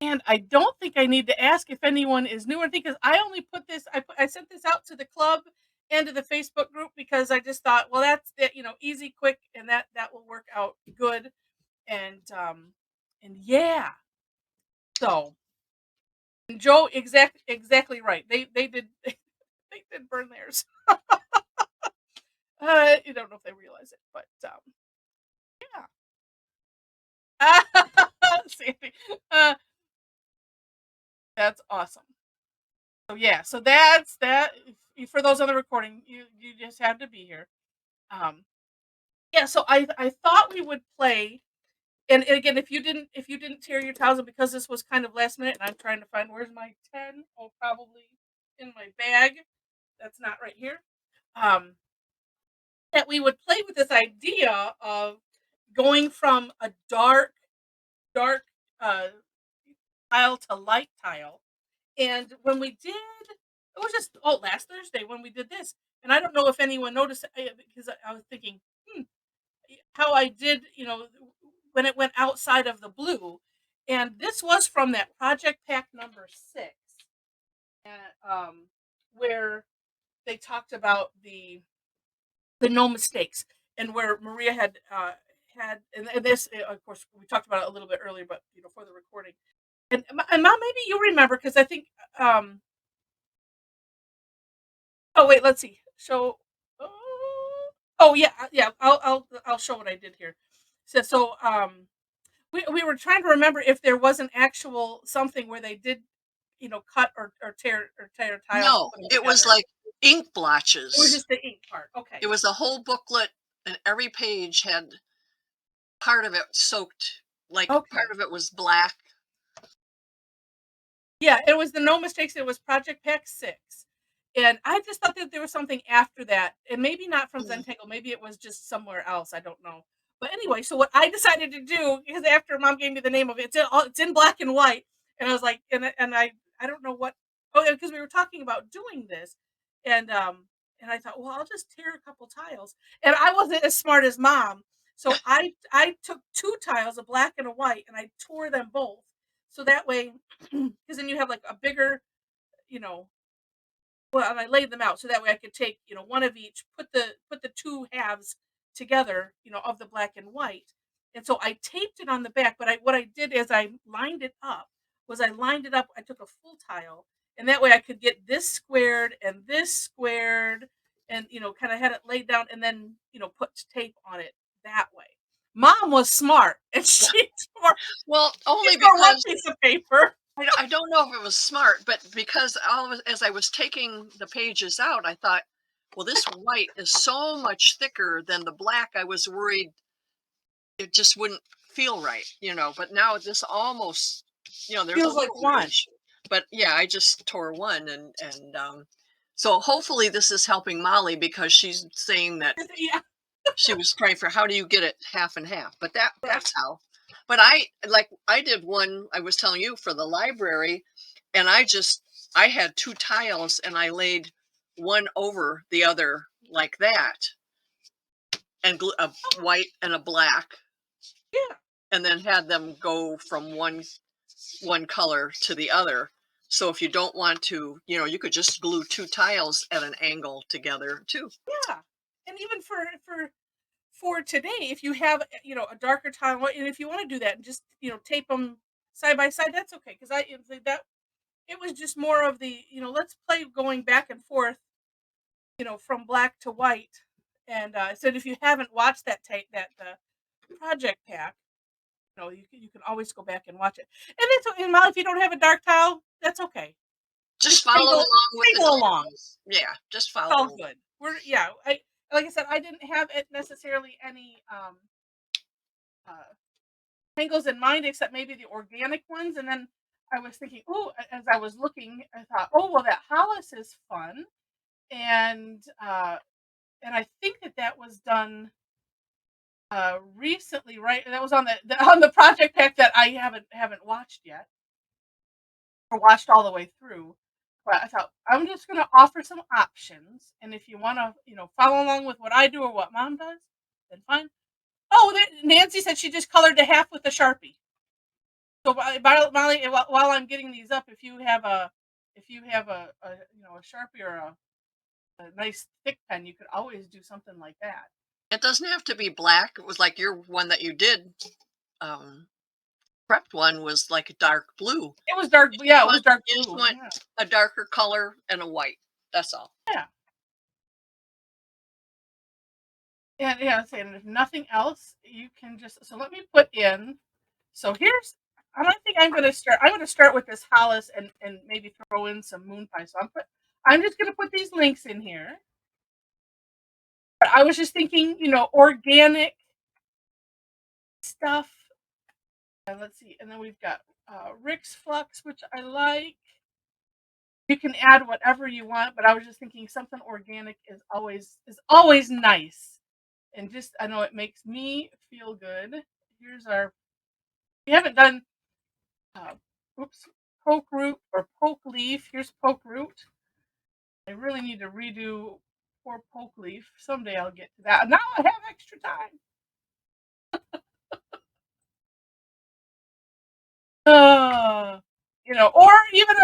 And I don't think I need to ask if anyone is new or anything because I only put this. I sent this out to the club and to the Facebook group because I just thought, well, that's it, easy, quick, and that will work out good. And yeah, so and Joe, exactly right. They did they did burn theirs. You don't know if they realize it, but yeah. Sandy, uh, that's awesome. So yeah, so that's that. For those on the recording, you just had to be here. Um, yeah, so I thought we would play, and again, if you didn't tear your towels, and because this was kind of last minute, and I'm trying to find where's my 10. Oh, probably in my bag. That's not right here. Um, that we would play with this idea of going from a dark uh, tile to light tile. And when we did, it was just last Thursday when we did this. And I don't know if anyone noticed because I was thinking, how I did, when it went outside of the blue. And this was from that project pack number 6, uh, um, where they talked about the no mistakes, and where Maria had, and this, of course, we talked about it a little bit earlier, but for the recording. And Mom, maybe you remember because I think, oh wait, let's see. So, oh yeah, yeah. I'll show what I did here. So we were trying to remember if there was an actual something where they did, cut or tear tiles and No, put them it was together. like ink It was blotches. just the ink part. Okay. It was a whole booklet, and every page had part of it soaked, like part Okay. of it was black. Yeah, it was the no mistakes. It was Project Pack 6, and I just thought that there was something after that, and maybe not from Mm. Zentangle. Maybe it was just somewhere else. I don't know. But anyway, so what I decided to do, because after Mom gave me the name of it, it's in black and white, and I was like, and I don't know what. Oh, yeah, because we were talking about doing this, and I thought, well, I'll just tear a couple tiles, and I wasn't as smart as Mom, so I took 2 tiles, a black and a white, and I tore them both, so that way, because then you have like a bigger, you know, well, and I laid them out so that way I could take, one of each, put the 2 halves together, of the black and white. And so I taped it on the back, but what I did is I lined it up. I took a full tile, and that way I could get this squared, and kind of had it laid down, and then put tape on it that way. Mom was smart, and Well, she only tore one because piece of paper. I don't know if it was smart, but because as I was taking the pages out, I thought, well, this white is so much thicker than the black. I was worried it just wouldn't feel right, but now this almost, there's a Feels like little one. ridge. But yeah, I just tore one, and so hopefully this is helping Molly because she's saying that Yeah, she was praying for how do you get it half and half, but right. that's how. But I did one I was telling you for the library, and I had 2 tiles and I laid one over the other like that, and a white and a black, Yeah. and then had them go from one color to the other. So if you don't want to, you could just glue 2 tiles at an angle together too. Yeah. And even for today, if you have, a darker tile, and if you want to do that and just, tape them side by side, that's okay. Because that it was just more of the, let's play going back and forth, from black to white. And I said, if you haven't watched that project pack, you can always go back and watch it. And it's okay, Molly, if you don't have a dark tile, that's okay. Just Just follow tangle along with the tangle along. tangles. Yeah, just It's follow all along. good. I like I said, I didn't have it necessarily any uh tangles in mind except maybe the organic ones. And then I was thinking, oh, as I was looking, I thought, oh well, that hollis is fun. And I think that was done recently, right? That was on on the project pack that I haven't watched yet or watched all the way through. But I thought I'm just going to offer some options, and if you want to, follow along with what I do or what Mom does, then fine. Oh, Nancy said she just colored the half with the Sharpie. So Molly, while I'm getting these up, if you have a a Sharpie or a nice thick pen, you could always do something like that. It doesn't have to be black. It was like your one that you did, um, prepped one was like a dark blue. It was dark, yeah, it Want was dark you just blue, want yeah, a darker color and a white. That's all. yeah, and yeah, and if nothing else, you can just so let me put in. So here's, I don't think I'm going to start. I'm going to start with this Hollis and maybe throw in some moon pie. So I'm just going to put these links in here. But I was just thinking, organic stuff. And let's see, and then we've got Rick's Flux, which I like. You can add whatever you want, but I was just thinking something organic is always nice, and just I know it makes me feel good. Here's our. We haven't done uh, oops, poke root or poke leaf. Here's poke root. I really need to redo poor poke leaf. Someday I'll get to that. Now I have extra time. Uh, or even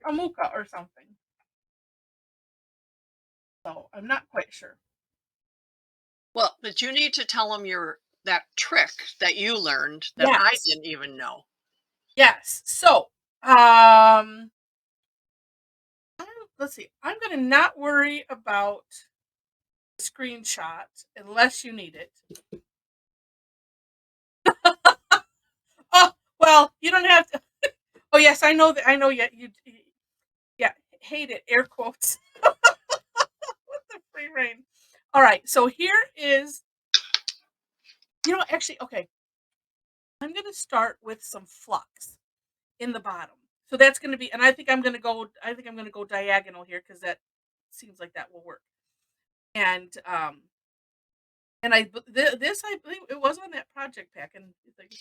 a muka or something. So I'm not quite sure. Well, but you need to tell them your that trick that you learned that I Yes. didn't even know. Yes. So, um, let's see. I'm gonna not worry about the screenshot unless you need it. Oh well, you don't have to. Oh yes, I know that. I know. Yet yeah, hate it. Air quotes. What the free reign. All right. So here is. Actually, okay. I'm gonna start with some flux in the bottom. So that's gonna be, and I think I'm gonna go. I think I'm gonna go diagonal here because that seems like that will work. And this I believe it was on that project pack, and it's like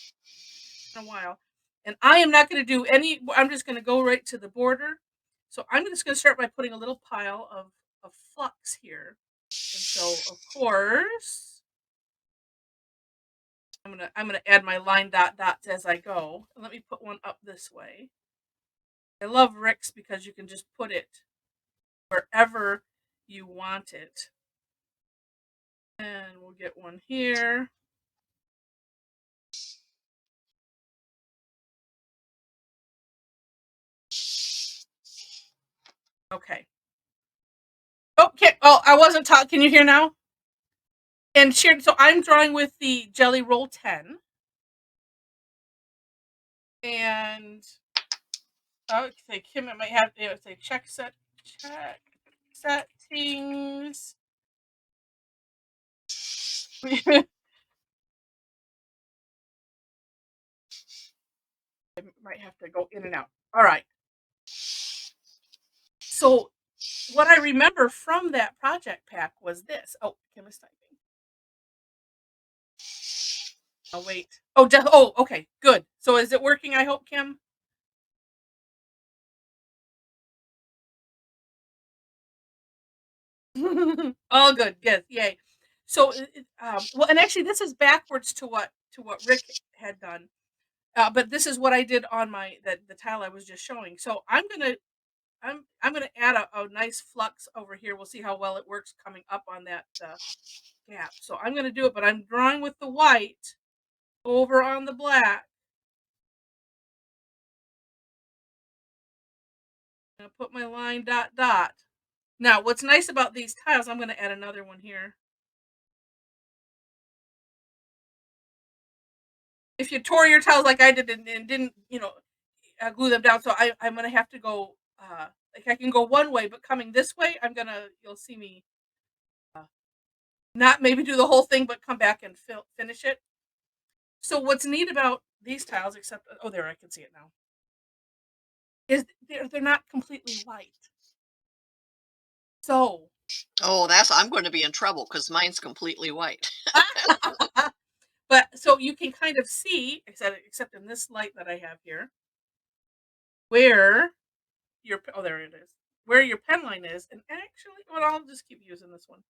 in a while. And I am not going to do any. I'm just going to go right to the border. So I'm just going to start by putting a little pile of flux here. And so of course I'm gonna add my line dots as I go. Let me put one up this way. I love Rick's because you can just put it wherever you want it. And we'll get one here. Okay. Okay. Oh, I wasn't talking. Can you hear now? And shared. So I'm drawing with the Jelly Roll 10, and okay, Kim, it might have to say check settings. I might have to go in and out. All right. So what I remember from that project pack was this. Oh, Kim is typing. Oh wait. Oh, okay, good. So is it working? I hope, Kim. All good. Good. Yay. So, well, and actually, this is backwards to what Rick had done. But this is what I did on the tile I was just showing. So I'm gonna add a nice flux over here. We'll see how well it works coming up on that gap. So I'm gonna do it, but I'm drawing with the white over on the black. I'm gonna put my line dot dot. Now, what's nice about these tiles, I'm gonna add another one here. If you tore your tiles like I did and didn't, glue them down, so I'm gonna have to go. Like I can go one way, but coming this way, you'll see me uh, not maybe do the whole thing, but come back and finish it. So what's neat about these tiles, except there I can see it now, is they're not completely white. So, Oh, I'm going to be in trouble because mine's completely white. but so you can kind of see, except in this light that I have here, where there it is, where your pen line is, and actually, well, I'll just keep using this one.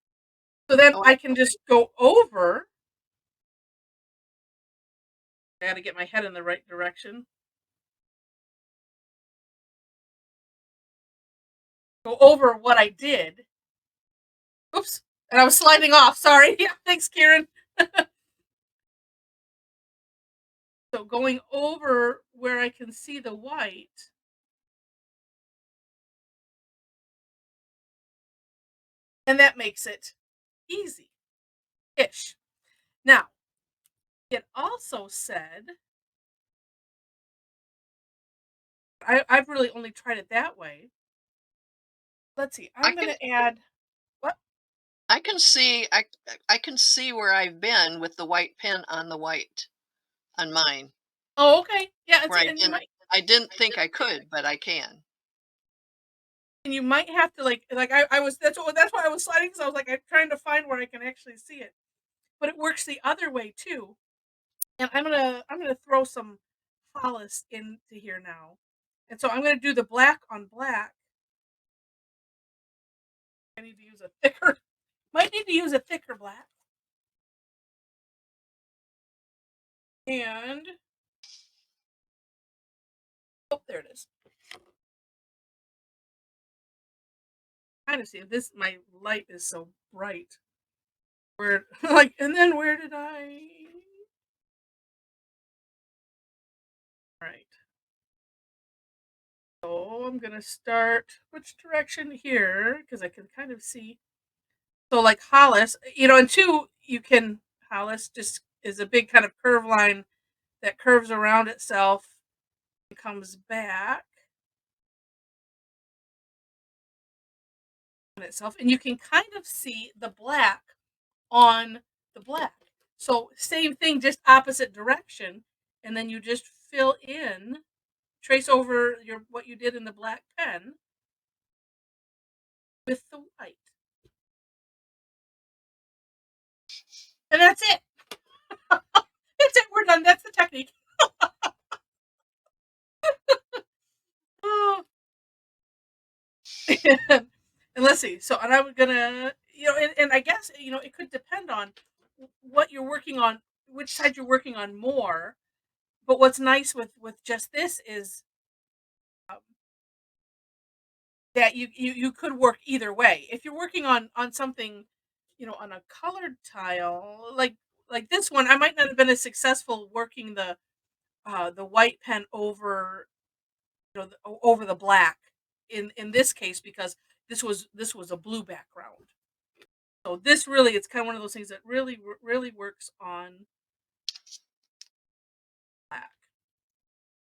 So then Oh, I can just go over I got to get my head in the right direction. Go over what I did. Oops. And I was sliding off. Sorry. Yeah, thanks, Kieran. So going over where I can see the white. And that makes it easy-ish. Now, it also said, I've really only tried it that way. Let's see. I I'm going can to add, what? I can see where I've been with the white pen on the white on mine, Oh, okay. Yeah, where and you might I didn't think I could, but I can. and you might have to I was that's why I was sliding because I was like I'm trying to find where I can actually see it. But it works the other way too. And I'm gonna throw some hollis into here now. And so I'm gonna do the black on black. I need to use a thicker might need to use a thicker black. And oh, there it is. Kind of see this my light is so bright. Where like and then where did I right. So I'm gonna start which direction here because I can kind of see. So like Hollis, and two you can Hollis just is a big kind of curve line that curves around itself and comes back on itself, and you can kind of see the black on the black. So same thing, just opposite direction, and then you just fill in, trace over your what you did in the black pen with the white, and that's it. That's it. We're done. That's the technique. Oh. and let's see. So, and I'm gonna, and I guess it could depend on what you're working on, which side you're working on more. But what's nice with just this is um, that you could work either way. If you're working on something, on a colored tile like this one, I might not have been as successful working the white pen over over the black in this case because this was a blue background. So this really it's kind of one of those things that really works on black.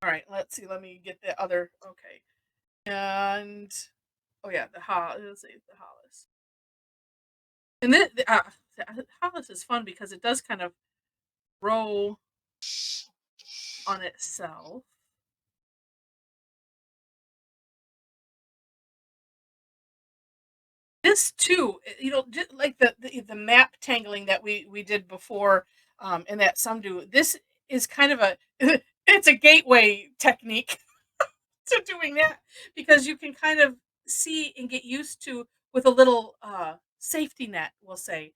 All right, let's see. Let me get the other. Okay, and oh yeah, let's see the hollis. And then the hollis is fun because it does kind of roll on itself. This too, just like the map tangling that we did before, and that some do. This is kind of a it's a gateway technique to doing that because you can kind of see and get used to with a little safety net. We'll say,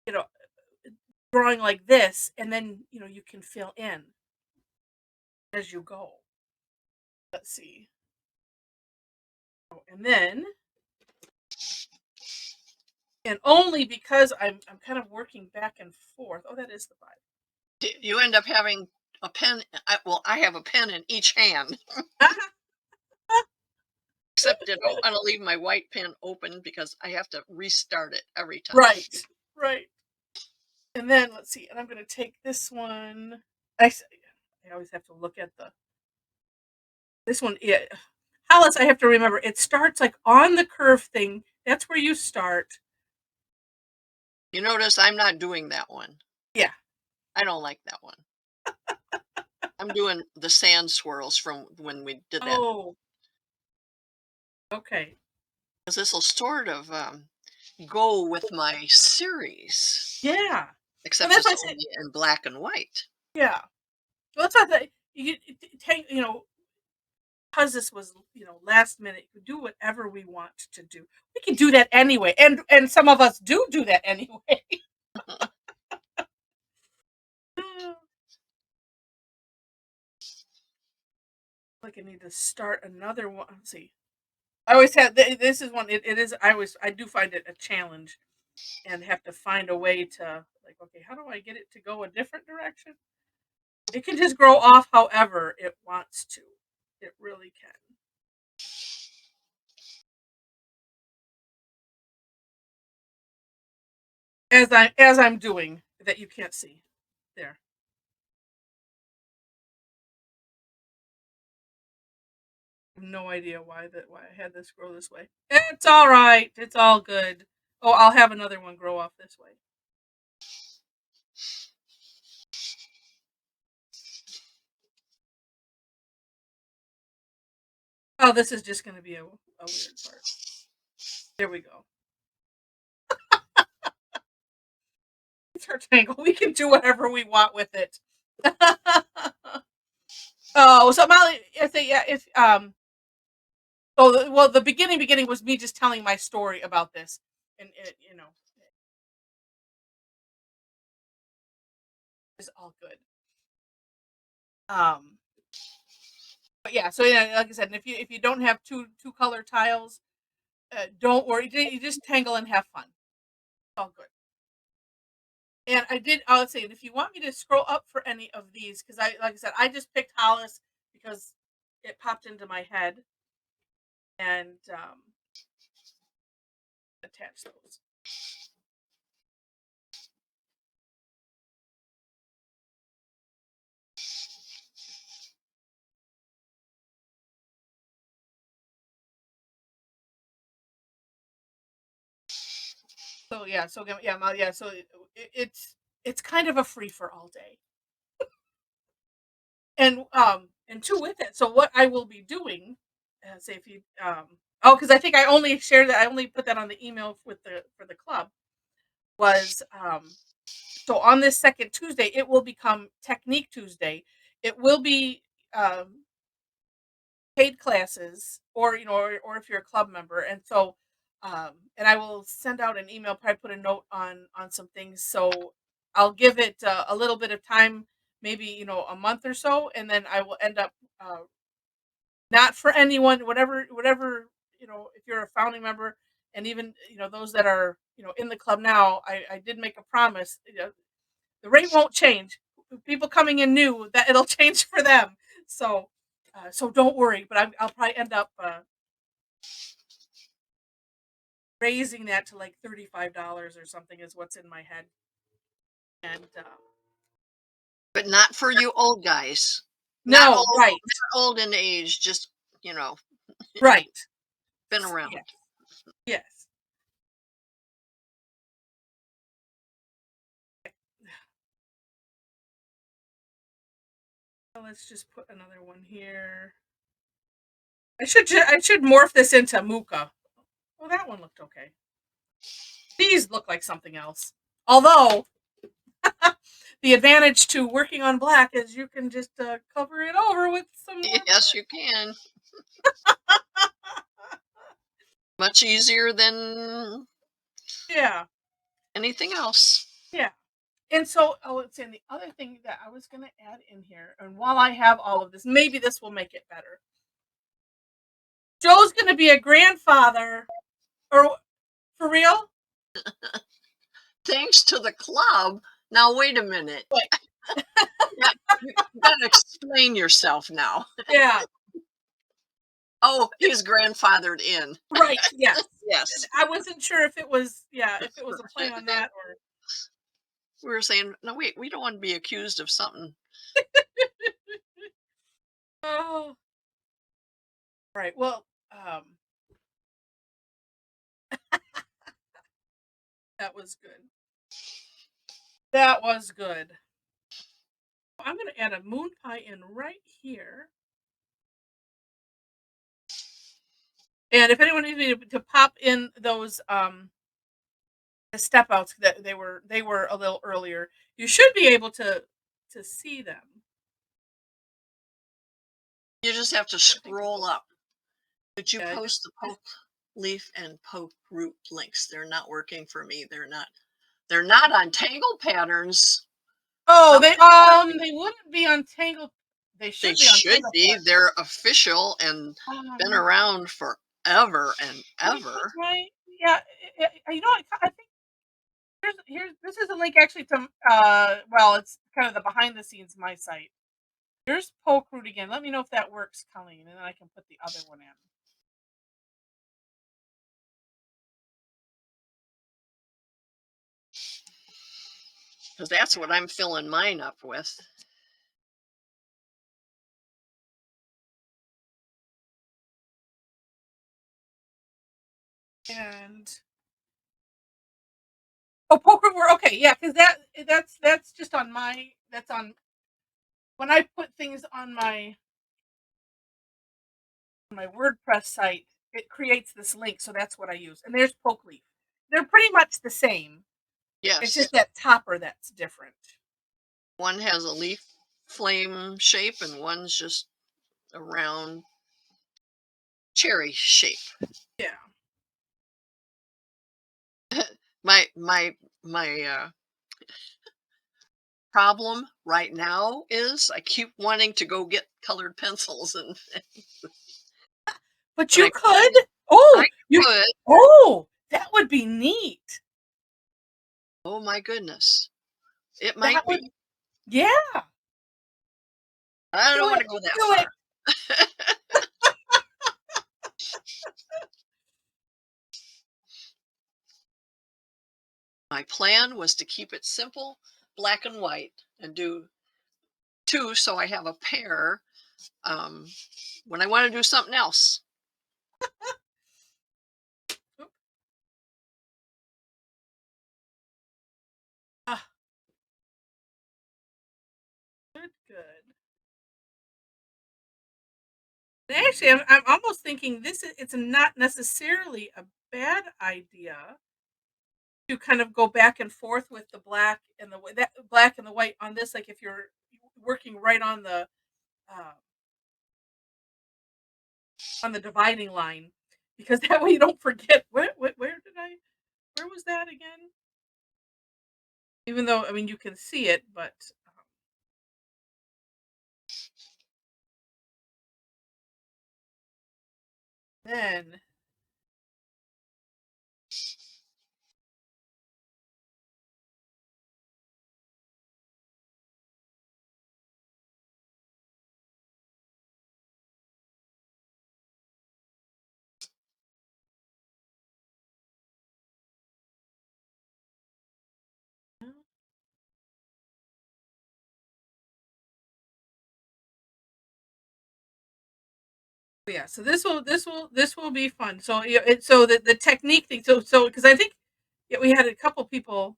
you know, drawing like this, and then you can fill in as you go. Let's see, oh, and then and only because I'm kind of working back and forth. Oh, that is the 5. You end up having a pen. Well, I have a pen in each hand, except I don't leave my white pen open because I have to restart it every time. Right, right. And then let's see, and I'm gonna take this one. I always have to look at this one. Yeah, Hollis. I have to remember it starts like on the curve thing. That's where you start. You notice I'm not doing that one. Yeah. I don't like that one. I'm doing the sand swirls from when we did that Oh, okay. because this will sort of go with my series, Yeah. And except that's it's why I said, only in black and white. yeah. Well, that's why you take because this was last minute. You can do whatever we want to do. We can do that anyway, and some of us do that anyway. like I need to start another one. Let's see. I always have this is one. It is. I do find it a challenge, and have to find a way to like. Okay, how do I get it to go a different direction? It can just grow off however it wants to. It really can. As I'm doing that you can't see. There. I have no idea why I had this grow this way. It's all right. It's all good. Oh, I'll have another one grow off this way. Oh, this is just going to be a weird part. There we go. It's our tangle. We can do whatever we want with it. Oh, so Molly, I think yeah, if well, the beginning was me just telling my story about this, and it's all good. Um, but yeah, so yeah, like I said, and if you don't have two color tiles, don't worry. You just tangle and have fun. It's all good. And I'll say, if you want me to scroll up for any of these, because like I said, I just picked Hollis because it popped into my head, and attach those. So yeah, so it's kind of a free for all day, and two with it. So what I will be doing, say if you because I think I only shared that I only put that on the email with the for the club was so on this second Tuesday it will become Technique Tuesday. It will be um paid classes or or if you're a club member, and so and I will send out an email, probably put a note on some things, so I'll give it a little bit of time, maybe a month or so, and then I will end up not for anyone, whatever, if you're a founding member, and even those that are in the club now, I did make a promise, the rate won't change. People coming in new, that it'll change for them. So, so don't worry. But I'll probably end up raising that to like $35 or something is what's in my head. And But not for you old guys. no, right, Not old in age, just, you know, right, been around. yes, yes. So let's just put another one here. I should morph this into Muka. Well, that one looked okay. These look like something else. Although the advantage to working on black is you can just cover it over with some more. Yes, you can. Much easier than Yeah, anything else. yeah. And so, let's see. And the other thing that I was going to add in here, and while I have all of this, maybe this will make it better. Joe's going to be a grandfather, or for real? Thanks to the club. Now, wait a minute. Wait. You got to explain yourself now. Yeah. Oh, he's grandfathered in. Right. Yes. Yes. I wasn't sure if it was, if it was a play on that or. We were saying, no, wait, we don't want to be accused of something. Oh. Right. Well, that was good. That was good. I'm going to add a moon pie in right here. And if anyone needs me to pop in those the step outs that they were a little earlier, you should be able to see them. You just have to I think scroll up. Could you yeah, post the poke leaf and poke root links? They're not working for me. They're not. They're not on Tangle Patterns. oh, Some they wouldn't be on Tangle. They They should be on should be. Singapore. They're official and been Um, around forever and let me put ever. my yeah. You know, I think here's this is a link actually to well, it's kind of the behind the scenes my site. Here's poke root again. Let me know if that works, Colleen, and then I can put the other one in. Because that's Yeah. what I'm filling mine up with. And oh, poke root work. Okay, yeah, because that's just on my that's on when I put things on my WordPress site, it creates this link, so that's what I use. And there's poke leaf. They're pretty much the same. It's Yes, just that topper that's different. one has a leaf flame shape and one's just a round cherry shape. Yeah. My problem right now is I keep wanting to go get colored pencils and But when you I could. I Oh, you. could. Oh, that would be neat. Oh my goodness. It That might would. be. Yeah. I Do don't want it. to go that Do it. far. My plan was to keep it simple, black and white, and do two so I have a pair um, when I want to do something else. Oop. Ah, good. Good. And actually, I'm almost thinking it's not necessarily a bad idea to kind of go back and forth with the black and the that black and the white on this. Like if you're working right uh, on the dividing line, because that way you don't forget where was that again? Even though I mean you can see it, but then yeah. So this will be fun. So so the technique thing. So because I think yeah, we had a couple people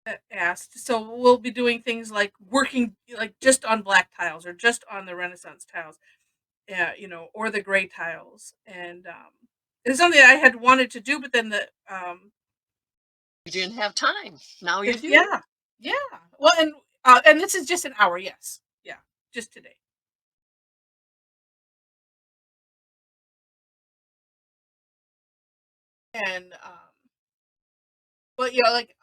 that asked. So we'll be doing things like working like just on black tiles or just on the Renaissance tiles, yeah, or the gray tiles. And it's something I had wanted to do, but then the You didn't have time. Now you If do. yeah. Yeah. Well, and this is just an hour, yes. Yeah, just today. And but like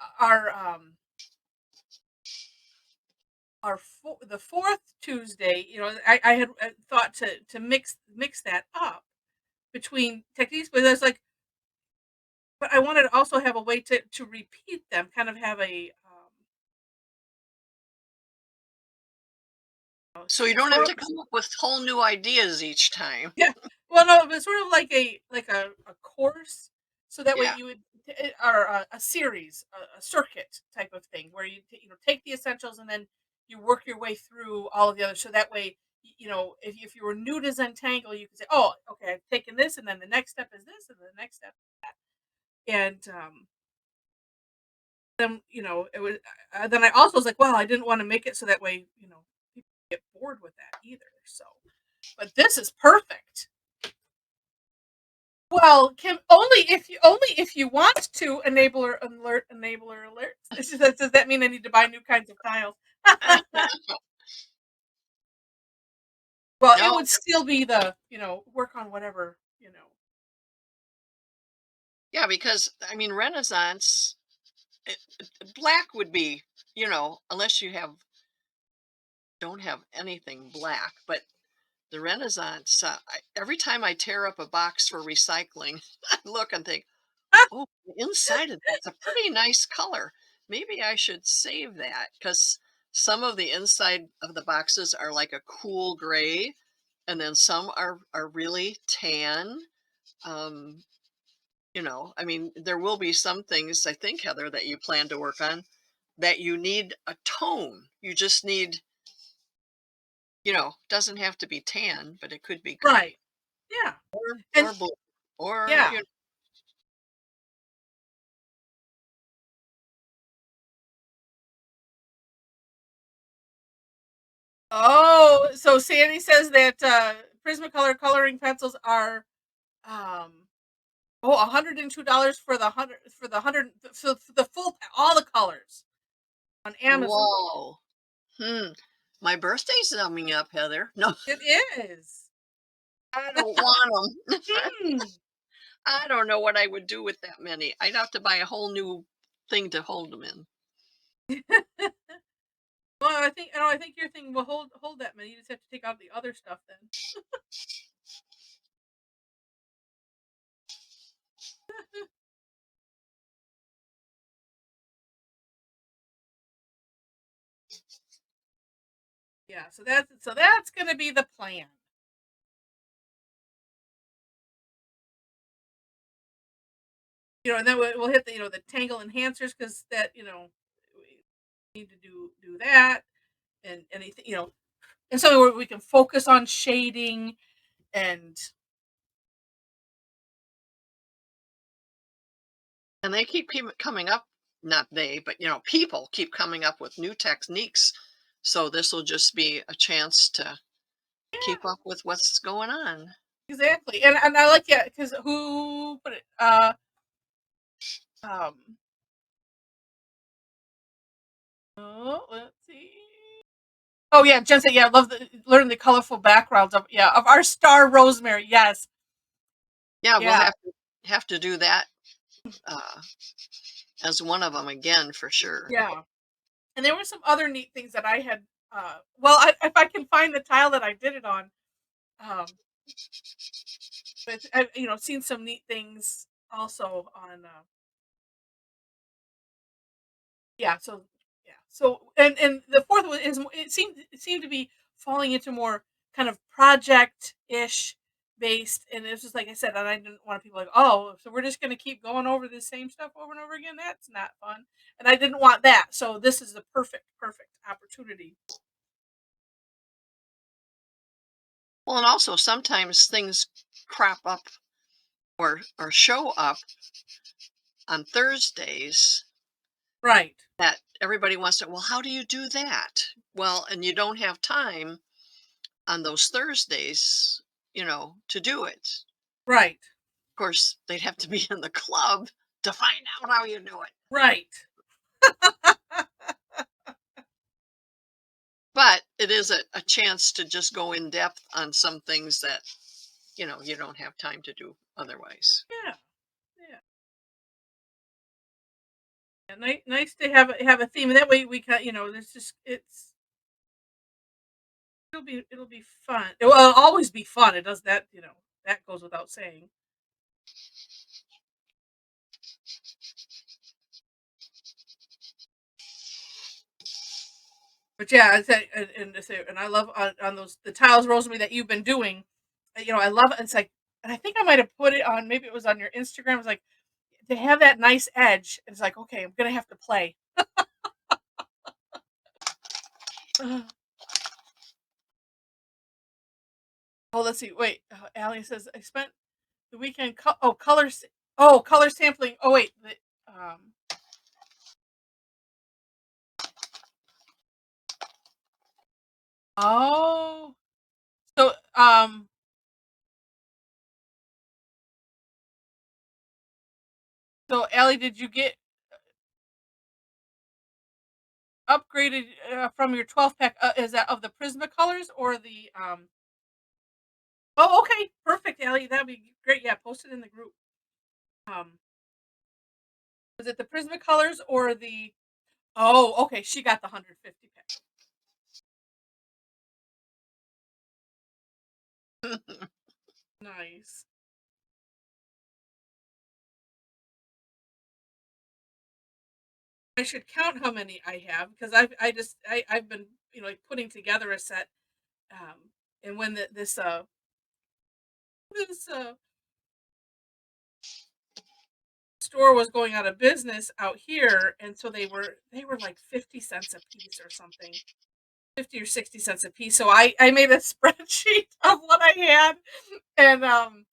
the fourth Tuesday, I had thought to mix that up between techniques, but there's like, but I wanted to also have a way to repeat them, kind of have a So you don't have sort to come up with whole new ideas each time. Yeah. Well, no, but sort of like a course, so that way Yeah. you would or a series, a circuit type of thing where take the essentials and then you work your way through all of the others. So that way, if you were new to Zentangle, you could say, "Oh, okay, I've taken this, and then the next step is this, and the next step is that." And then it was. Then I also was like, "Well, I didn't want to make it so that way people get bored with that either." So, but this is perfect. Well, Kim, only if you want to enabler alerts. Does that mean I need to buy new kinds of tiles? Well, it No. would still be the work on whatever. Yeah, because I mean, Renaissance, black would be, unless you have don't have anything black, but the Renaissance, every time I tear up a box for recycling, I look and think, oh, the inside of that's a pretty nice color. Maybe I should save that because some of the inside of the boxes are like a cool gray, and then some are really tan. Um, I mean, there will be some things I think, Heather, that you plan to work on that you need a tone. You just need, doesn't have to be tan, but it could be Right. gray Yeah. And or blue or yeah. Oh, so Sandy says that Prismacolor coloring pencils are um $102 for the 100 for the full all the colors on Amazon. whoa. Hmm. My birthday's coming up, Heather. No, It is. I don't want them. Hmm. I don't know what I would do with that many. I'd have to buy a whole new thing to hold them in. Well, I think your thing will hold that many. You just have to take out the other stuff then. Yeah, so that's gonna be the plan. And then we'll hit the tangle enhancers because we need to do that and anything and so we can focus on shading and And they keep coming up, not they, but people keep coming up with new techniques. So this will just be a chance to keep yeah, up with what's going on. exactly. And I like yeah because who put it um oh let's see. Oh yeah, Jen said, yeah, I love learning the colorful backgrounds of our star rosemary. Yes. Yeah, we'll Yeah. have to do that uh, as one of them again for sure. Yeah. And there were some other neat things that I had if I can find the tile that I did it on, um, but I've seen some neat things also on yeah, so yeah. So and the fourth one is it seemed to be falling into more kind of project-ish based, and it's just like I said, and I didn't want people like, "Oh, so we're just gonna keep going over the same stuff over and over again? That's not fun." And I didn't want that. So this is the perfect opportunity. Well, and also sometimes things crop up or show up on Thursdays Right. that everybody wants to, well, how do you do that? Well, and you don't have time on those Thursdays, to do it. Right. Of course, they'd have to be in the club to find out how you do it. Right. But it is a chance to just go in depth on some things that, you don't have time to do otherwise. Yeah. Yeah. And nice to have a theme. And that way we can, there's just it'll be fun. It will always be fun. It does that, that goes without saying. But yeah, I said, and I love on those the tiles, Rosemary, that you've been doing. I love it. It's like, and I think I might have put it on. Maybe it was on your Instagram. It's like to have that nice edge. It's like, okay, I'm gonna have to play. Oh, let's see. Wait, Allie says I spent the weekend. Colors. Oh, color sampling. Oh, wait. Oh. So, Allie, did you get upgraded from your 12 pack? Is that of the Prismacolors or the Oh, okay, perfect, Allie. That'd be great. Yeah, post it in the group. Um, was it the Prismacolors or the? Oh, okay. She got the 150 pack. Nice. I should count how many I have because I've been like putting together a set, and when this store was going out of business out here, and so they were like 50 cents a piece or something, 50 or 60 cents a piece. So I made a spreadsheet of what I had, and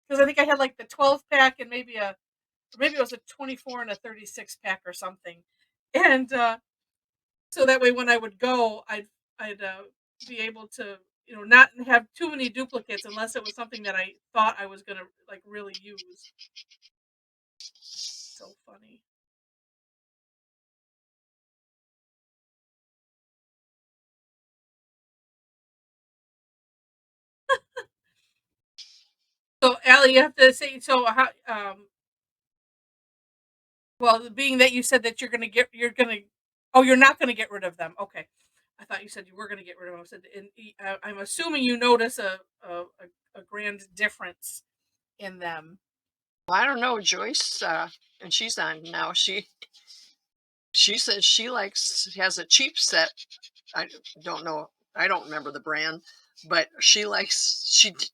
because I think I had like the 12 pack and maybe it was a 24 and a 36 pack or something, and so that way when I would go, I'd be able to not have too many duplicates unless it was something that I thought I was gonna like really use. So funny. So Allie, you have to say so how well, being that you said that you're not gonna get rid of them. Okay. I thought you said you were gonna get rid of them. I said, I'm assuming you notice a grand difference in them. Well, I don't know, Joyce, and she's on now. She says she has a cheap set. I don't know. I don't remember the brand, but she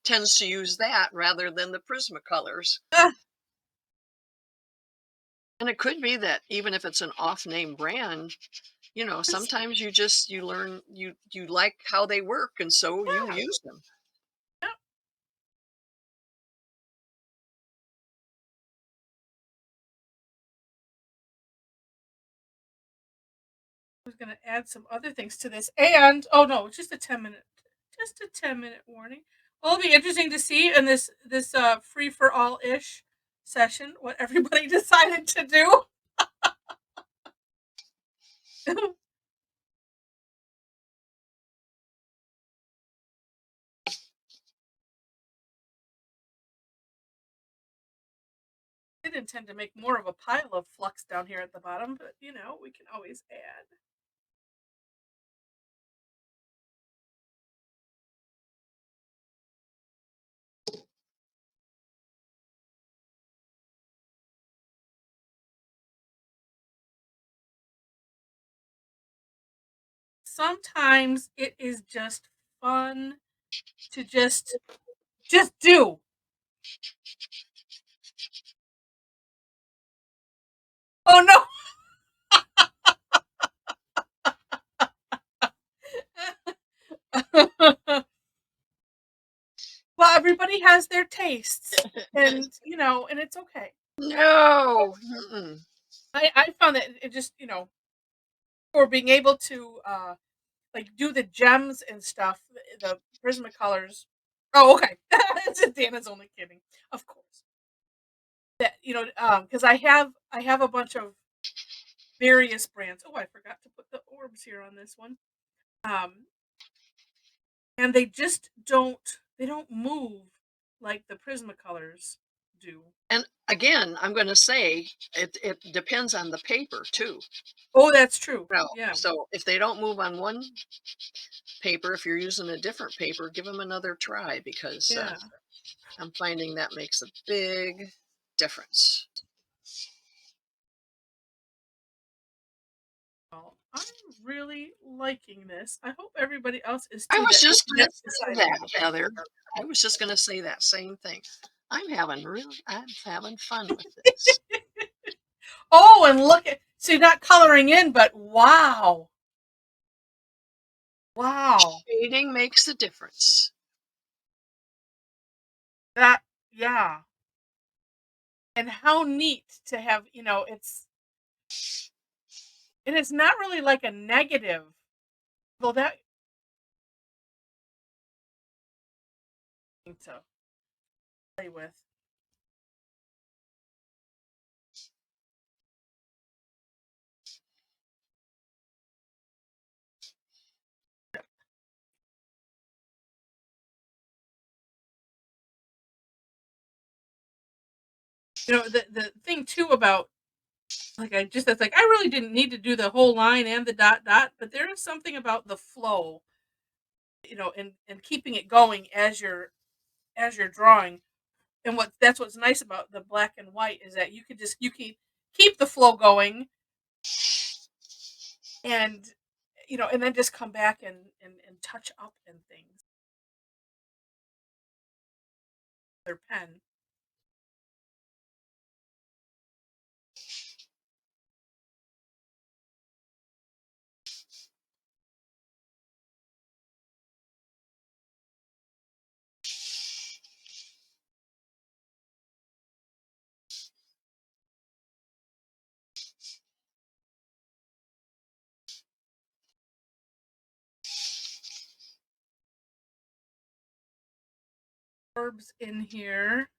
tends to use that rather than the Prismacolors. Ah, And it could be that even if it's an off-name brand, it's- sometimes you learn you like how they work, and so you yeah, use them. yeah. I was gonna add some other things to this, and oh no, just a 10-minute warning. Well, it'll be interesting to see in this free for all ish session what everybody decided to do. Did intend to make more of a pile of flux down here at the bottom, but we can always add. Sometimes it is just fun to just do. Oh no. Well, everybody has their tastes, and it's okay. No. Mm-mm. I found that it just for being able to like do the gems and stuff, the Prismacolors. Oh, okay. Dana's only kidding, of course. That because I have a bunch of various brands. Oh, I forgot to put the orbs here on this one. Um, and they don't move like the Prismacolors do. And again, I'm going to say it depends on the paper too. Oh, that's true. Yeah, So if they don't move on one paper, if you're using a different paper, give them another try, because yeah. I'm finding that makes a big difference. Well, I'm really liking this. I hope everybody else is I too. was That just going to that's say deciding. that, Heather. I was just going to say that same thing. I'm having fun with this. Oh, and look at so you're not coloring in, but wow, wow, Shading makes a difference. that yeah, and how neat to have. It's not really like a negative, though that to play with. The thing too about like that's like I really didn't need to do the whole line and the dot dot, but there is something about the flow, and keeping it going as you're as you're drawing. And that's what's nice about the black and white is that you can keep the flow going, and and then just come back and touch up and things. Their pen. Herbs in here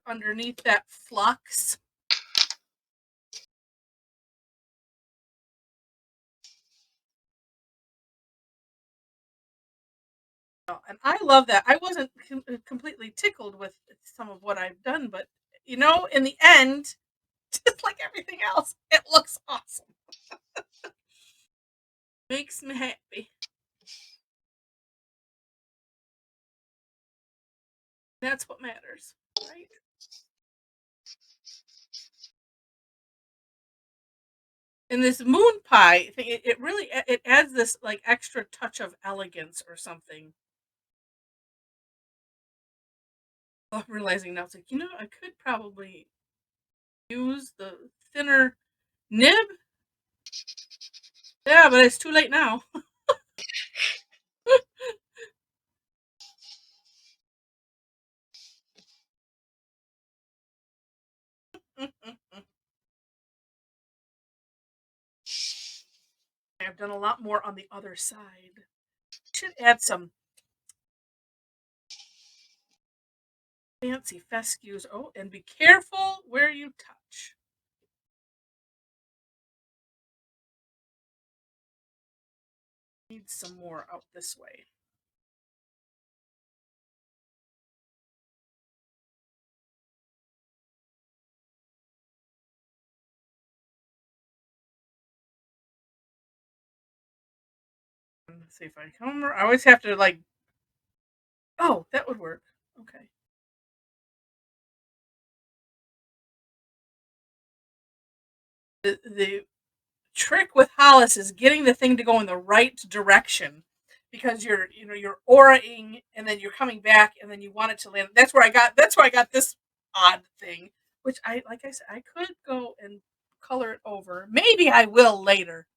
underneath that flux. And I love that. I wasn't completely tickled with some of what I've done, but in the end, just like everything else, it looks awesome. Makes me happy. That's what matters, right? And this moon pie thing, it really it adds this like extra touch of elegance or something. I'm realizing now, it's like I could probably use the thinner nib. Yeah, but it's too late now. I've done a lot more on the other side. Should add some fancy fescues. Oh, and be careful where you touch. Need some more out this way. Let's see if I come. Remember. I always have to like. Oh, that would work. Okay. The trick with Hollis is getting the thing to go in the right direction, because you're auraing and then you're coming back and then you want it to land. That's where I got this odd thing, which I like I said I could go and color it over. Maybe I will later.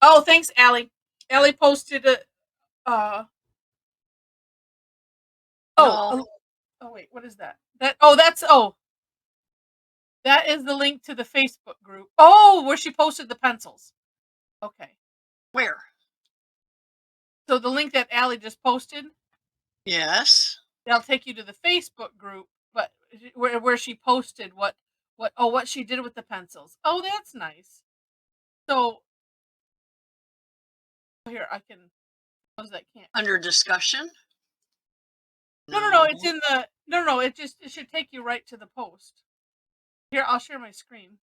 Oh, thanks, Allie. Allie posted a oh No, a, oh wait, what is that? That is the link to the Facebook group. Oh, where she posted the pencils. Okay. where? So the link that Allie just posted, Yes. that'll take you to the Facebook group, but where she posted what she did with the pencils. Oh, that's nice. So here I can close that can't. Under discussion? No. No. It's in the no. It should take you right to the post. Here, I'll share my screen.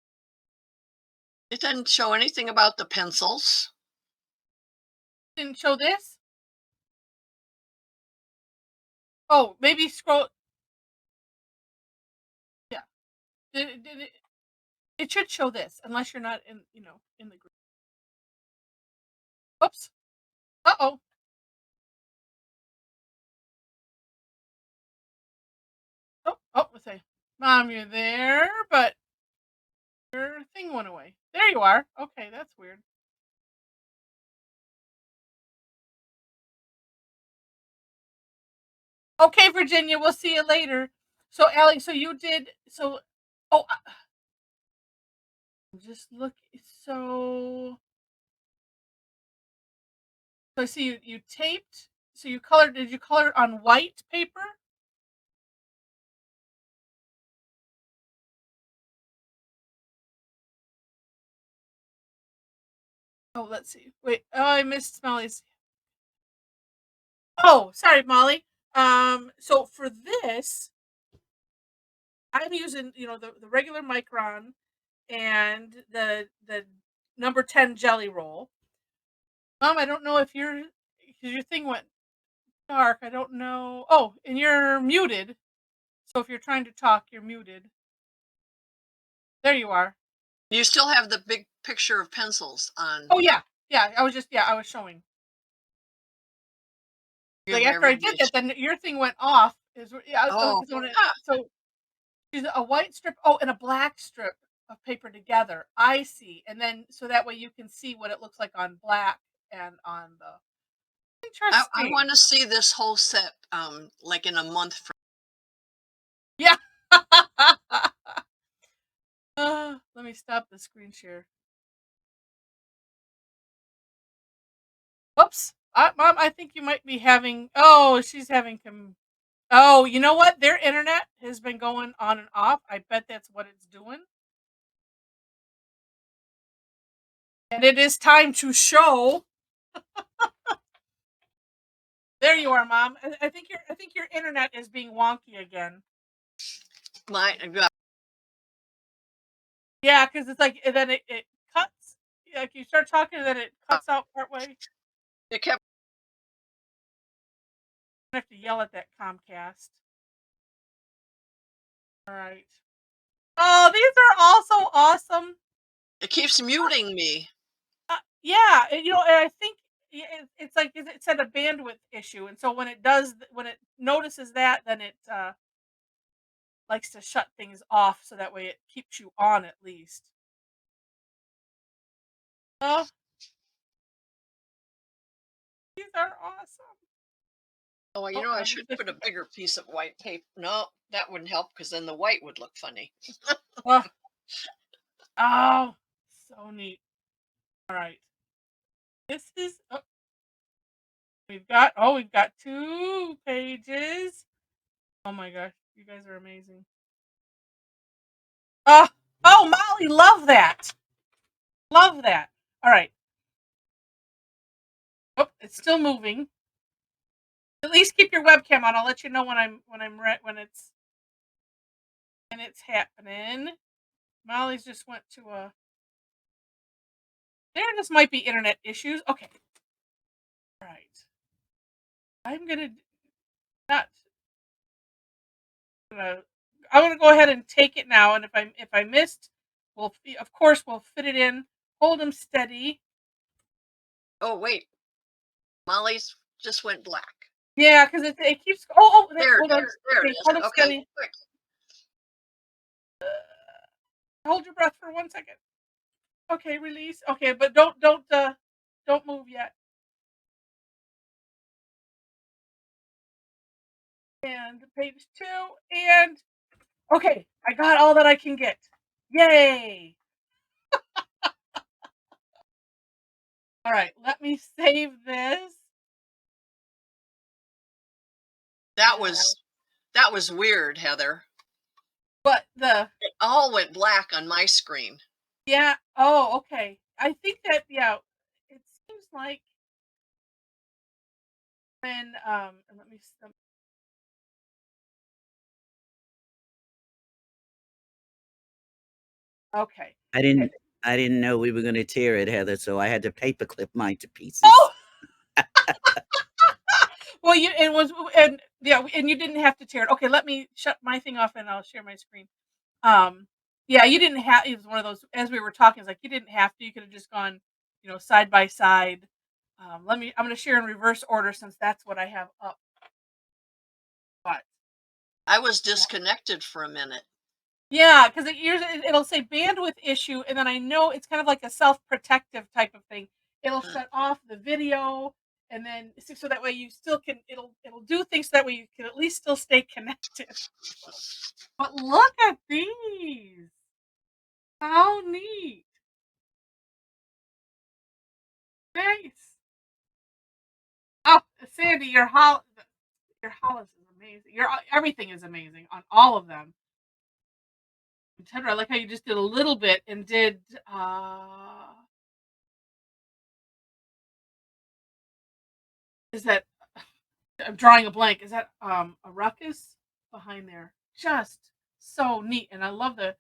It doesn't show anything about the pencils. Didn't show this. Oh, maybe scroll. Yeah, did it? It should show this, unless you're not in the group. Oops. Uh-oh. Let's say, Mom, you're there, but your thing went away. There you are. Okay, that's weird. Okay, Virginia, we'll see you later. So, Alex, so you did so. Oh, just look. So, so I see you taped. So you colored. Did you color it on white paper? Oh, let's see. Wait. Oh, I missed Molly's. Oh, sorry, Molly. So for this, I'm using the regular Micron and the number 10 jelly roll. Mom, I don't know if your thing went. dark. I don't know. Oh, and you're muted. So if you're trying to talk, you're muted. There you are. You still have the big picture of pencils on. Oh yeah, yeah. I was showing. Give Like my after I did that, radiation. then your thing went off. Is yeah. Oh, So, huh. so she's a white strip. Oh, and a black strip of paper together. I see. And then so that way you can see what it looks like on black and on the. I Interesting. want to see this whole set, like in a month from. Yeah. Let me stop the screen share. Whoops. Mom, I think you might be having. Oh, she's having. Oh, you know what? Their internet has been going on and off. I bet that's what it's doing. And it is time to show. There you are, Mom. I think your internet is being wonky again. My Yeah, because it's like and then it cuts. Like you start talking, and then it cuts out partway. it kept. I have to yell at that Comcast. All right. Oh, these are also awesome. It keeps muting me. Yeah, you know, and I think it's like it said a bandwidth issue, and so when it does, when it notices that, then it likes to shut things off so that way it keeps you on at least. Oh, these are awesome. Oh, you Oh, know, and I I should moved the put a sheet. bigger piece of white paper. No, that wouldn't help because then the white would look funny. Oh, oh, so neat. All right, this is. Oh, we've got 2 pages. Oh my gosh, you guys are amazing. Uh, oh, Molly, love that. Love that. All right. Oh, it's still moving. At least keep your webcam on. I'll let you know when it's happening. Molly's just went to a. There just might be internet issues. Okay. All right. I'm gonna not. Gonna, I'm gonna go ahead and take it now. And if I missed, of course we'll fit it in. Hold them steady. Oh, wait. Molly's just went black. Yeah, because it keeps. Oh, There, hold on. there it Okay, is. hold them Okay, steady. quick. Hold your breath for 1 second. Okay, release. Okay, but don't move yet. And page 2 and okay, I got all that I can get. Yay! All right, let me save this. That And was that was weird, Heather. but the It all went black on my screen. yeah. Oh, okay. I think that yeah. It seems like when let me okay. I didn't I didn't know we were gonna tear it, Heather, so I had to paperclip mine to Oh pieces. well, you it was and yeah, and you didn't have to tear it. Okay, let me shut my thing off and I'll share my screen. Um, yeah, you didn't have. It was one of those as we were talking. It's like you didn't have to. You could have just gone, side by side. Let me. I'm going to share in reverse order since that's what I have up. But I was disconnected for a minute. yeah, because it'll say bandwidth issue, and then I know it's kind of like a self-protective type of thing. It'll Uh, shut off the video, and then so that way you still can. It'll do things so that way you can at least still stay connected. But look at these. How neat. Nice. Oh, Sandy, your house is amazing. Your everything is amazing on all of them. And Tedra, I like how you just did a little bit and did. Is that I'm drawing a blank? Is that a ruckus behind there? Just so neat, and I love the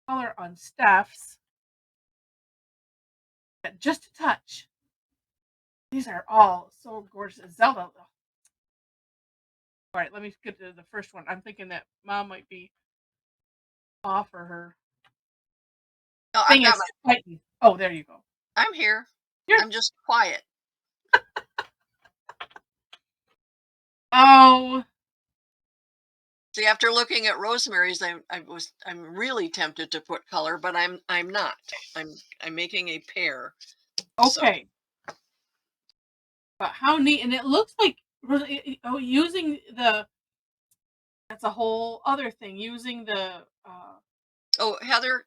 color on Steph's. Just a touch. These are all so gorgeous. Zelda, All right, let me get to the first one. I'm thinking that Mom might be off or her No, I've thing got is fighting. Oh, there you go. I'm here. You're I'm just quiet. oh See, after looking at Rosemary's, I'm really tempted to put color, but I'm not. I'm making a pair. So okay. But how neat, and it looks like using the that's a whole other thing. Using the oh, Heather,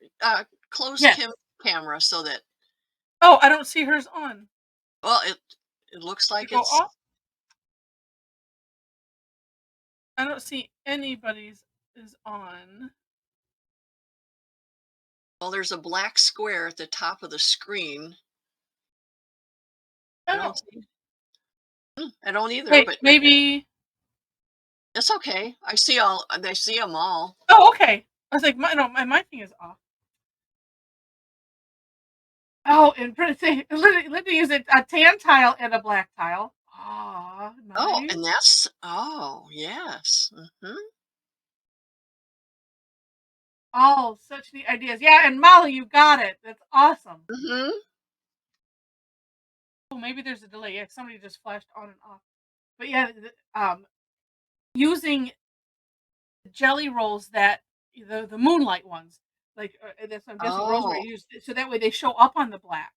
close yes. Kim's camera so that Oh, I don't see hers on. well it looks You like go it's off. I don't see anybody's is on. well there's a black square at the top of the screen. I don't Oh, see I don't either, wait, but maybe. it's okay. I see them all. Oh, okay. I was like, my thing is off. Oh, and pretty Linda used a tan tile and a black tile. Ah, Oh, nice. and that's yes. Oh, such neat ideas. Yeah, and Molly, you got it. That's awesome. Mhm. Oh, maybe there's a delay. Yeah, somebody just flashed on and off. But yeah, using jelly rolls that the moonlight ones, like that's I'm guessing Rosemary Oh. used, so that way they show up on the black.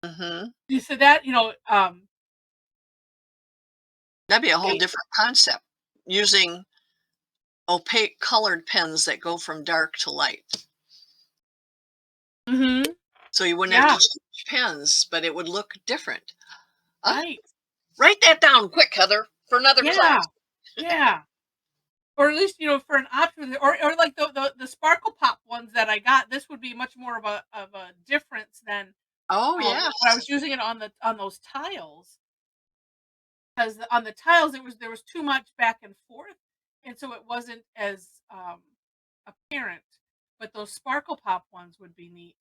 Mhm. So that That'd be a whole okay. different concept using opaque colored pens that go from dark to light. Mm-hmm. So you wouldn't have Yeah, to change pens, but it would look different. right. Write that down quick, Heather, for another class. Yeah, yeah. Or at least for an option, or like the sparkle pop ones that I got. This would be much more of a difference than Oh when I was yes. using it on those tiles. Because on the tiles there was too much back and forth, and so it wasn't as apparent. But those sparkle pop ones would be neat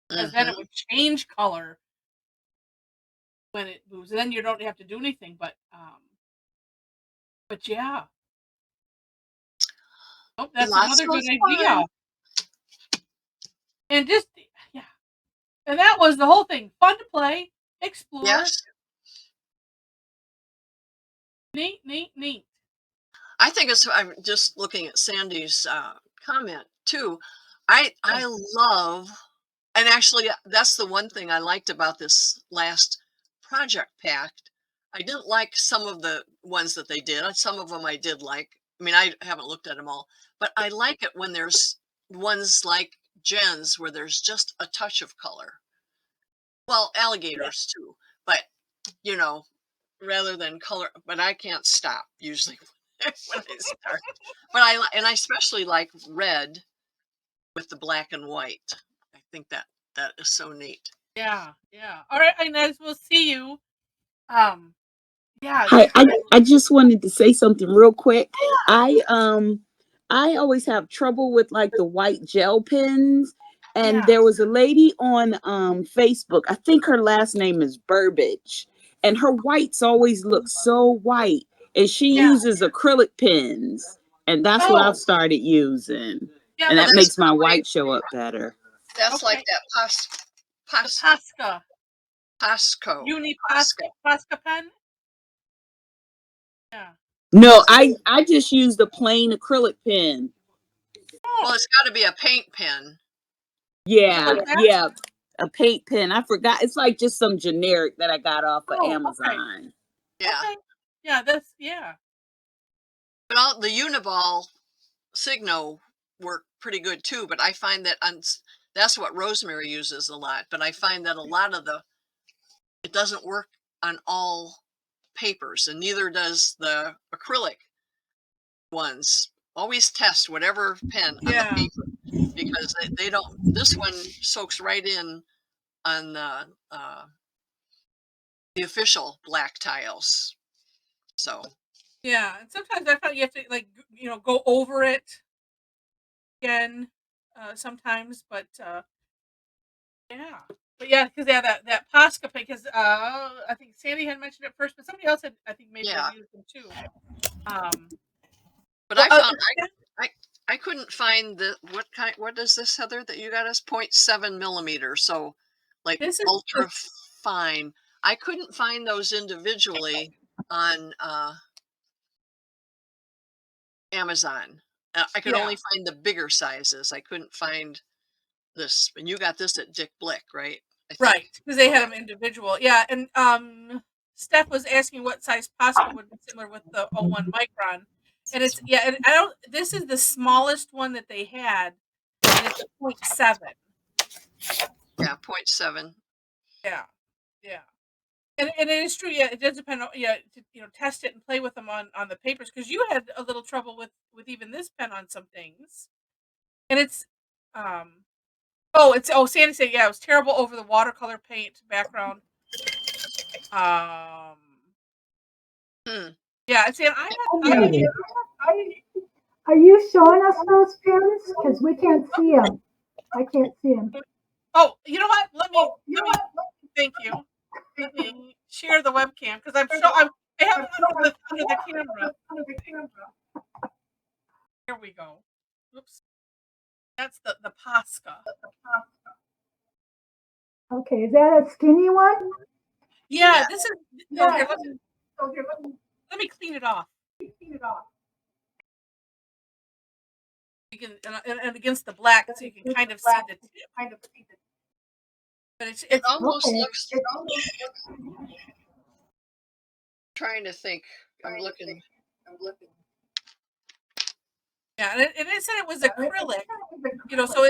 because then it Mhm. would change color when it moves, and then you don't have to do anything. But yeah, oh, that's Lots another of good idea. fun. And just yeah, and that was the whole thing. Fun to play, explore, Yes. neat, neat, neat. I think it's I'm just looking at Sandy's comment too. Yeah. I love and actually that's the one thing I liked about this last project pack. I didn't like some of the ones that they did. Some of them I did like. I mean, I haven't looked at them all, but I like it when there's ones like Jen's where there's just a touch of color. Well, Yeah. alligators too, but you know, rather than color. But I can't stop usually when I start. But and I especially like red with the black and white. I think that is so neat. Yeah, yeah. All right, Inez, we'll see you. Um, yeah, Hi, I just wanted to say something real quick. I always have trouble with like the white gel pens. And yeah. there was a lady on Facebook, I think her last name is Burbage, and her whites always look so white. And she Yeah. uses acrylic pens. And that's what I've Oh, started using. yeah, And Well, that that's makes my probably white show up better. that's like okay. that The Posca, Pasco. Posca pen. Yeah. No, So, I just used a plain acrylic pen. well, Oh, it's got to be a paint pen. you Yeah, like that? yeah. A paint pen. I forgot. It's like just some generic that I got off of Oh, okay, Amazon. Yeah, okay. Yeah, that's yeah. but all the Uniball Signo work pretty good too. But I find that that's what Rosemary uses a lot. But I find that a lot of it doesn't work on all papers, and neither does the acrylic ones. Always test whatever pen on the Yeah, paper because they don't. This one soaks right in on the official black tiles. So yeah. And sometimes I find you have to like go over it again. Sometimes, but yeah. But yeah, because yeah, that Posca pen. Because I think Sandy had mentioned it first, but somebody else had I think maybe had yeah, used them too. Um, But Well, I found I couldn't find the what is this, Heather, that you got us 0.7 millimeters, so like this is ultra fine. I couldn't find those individually on Amazon. I could Yeah. only find the bigger sizes. I couldn't find this, and you got this at Dick Blick, right? I think. right, because they had them individual. Yeah, and Steph was asking what size Posca would be similar with the 01 micron, and it's and I don't. This is the smallest one that they had, and it's a 0.7. Yeah, 0.7. Yeah, yeah. And it is true. Yeah, it does depend on to test it and play with them on the papers, because you had a little trouble with even this pen on some things, and it's Sandy said it was terrible over the watercolor paint background. Yeah, and see, and Are you showing us those pins? Because we can't see them. I can't see them. oh, you know what? Let me thank you. Let me share the webcam, because I have it under the camera. Here we go. Oops. That's the Posca. Okay, is that a skinny one? Yeah, this is. No, here, let me clean it off. You can and against the black, so you can kind of see the tip. But It almost Okay. looks. Trying to think. I'm looking. Yeah, and it said it was acrylic. So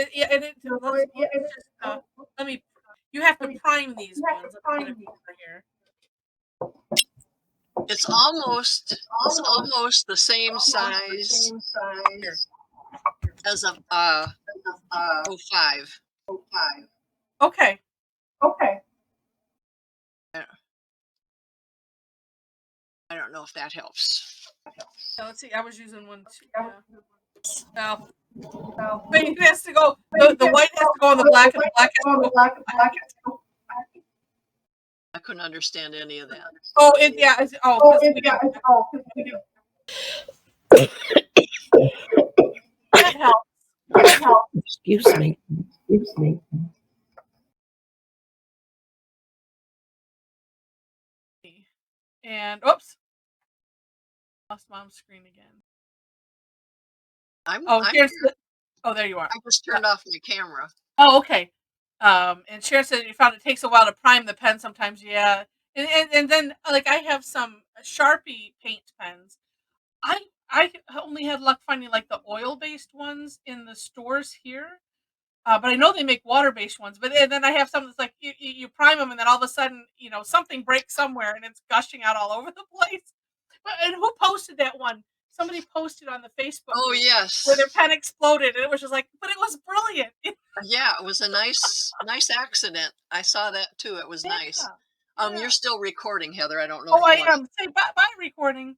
let me. You have to prime these ones. Let me get a picture here. It's almost the same size Here. as a 05. Okay. I don't know if that helps. So let's see. I was using one too. Yeah. But it has to go. The white has to go on the black, and the black has to go. I couldn't understand any of that. Oh, that helps. Excuse me. And oops, lost mom's screen again. There you are. I just turned off my camera. Oh, okay. And Sharon said you found it takes a while to prime the pen sometimes. Yeah, and then like I have some Sharpie paint pens. I only had luck finding like the oil based ones in the stores here. But I know they make water based ones. But then I have some that's like you prime them, and then all of a sudden something breaks somewhere and it's gushing out all over the place. And who posted that one? Somebody posted on the Facebook. Oh, group yes. where their pen exploded, and it was just like, but it was brilliant. Yeah, it was a nice accident. I saw that too. It was nice. Yeah. You're still recording, Heather. I don't know. Oh, if I you want am. Say bye, recording.